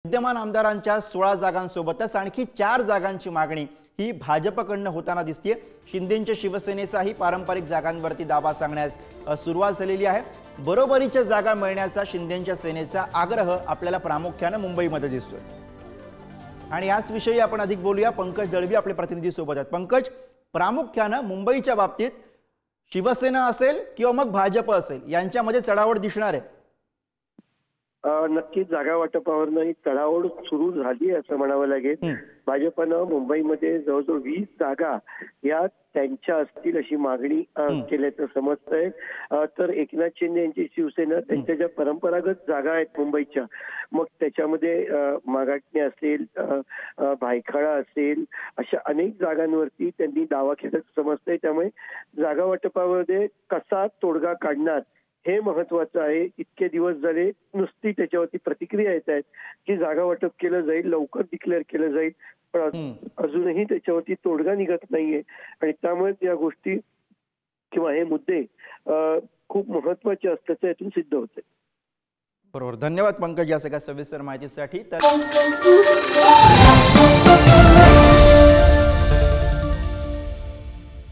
विद्यमान आमदारांच्या 16 जागांसोबतच आणखी 4 जागांची मागणी ही भाजपकडनं होताना दिसते। शिंदेंच्या शिवसेनेचाही पारंपरिक जागांवरती दावा सांगण्यास सुरुवात झालेली आहे। बरोबरीच्या जागा मिळण्याचा शिंदेंच्या सेनेचा आग्रह आपल्याला प्रामुख्याने मुंबईमध्ये दिसतोय आणि याच विषयी आपण अधिक बोलूया। पंकज दळवी आपले प्रतिनिधी सोबत आहेत। पंकज, प्रामुख्याने मुंबईच्या बाबतीत शिवसेना असेल किंवा मग भाजप असेल यांच्यामध्ये चढाओढ दिसणार आहे। नक्कीच जागा वाटपावरही चढाओढ सुरू झाली असं म्हणावं लागेल। भाजपनं मुंबईमध्ये जवळजवळ 20 जागा या त्यांच्या असतील अशी मागणी केल्याचं समजतंय। तर एकनाथ शिंदे यांची शिवसेना त्यांच्या ज्या परंपरागत जागा आहेत मुंबईच्या, मग त्याच्यामध्ये मागाटणे असेल, भायखळा असेल, अशा अनेक जागांवरती त्यांनी दावा केल्याचं समजतंय। त्यामुळे जागा वाटपामध्ये कसा तोडगा काढणार हे महत्वाचं आहे। इतके दिवस झाले नुसती त्याच्यावरती प्रतिक्रिया येत आहेत की जागा वाटप केलं जाईल, लवकर डिक्लेअर केलं जाईल, पण अजूनही त्याच्यावरती तोडगा निघत नाहीये आणि त्यामुळे या गोष्टी किंवा हे मुद्दे खूप महत्वाचे असल्याचं यातून सिद्ध होते। बरोबर, धन्यवाद पंकज या सगळ्या सविस्तर माहितीसाठी।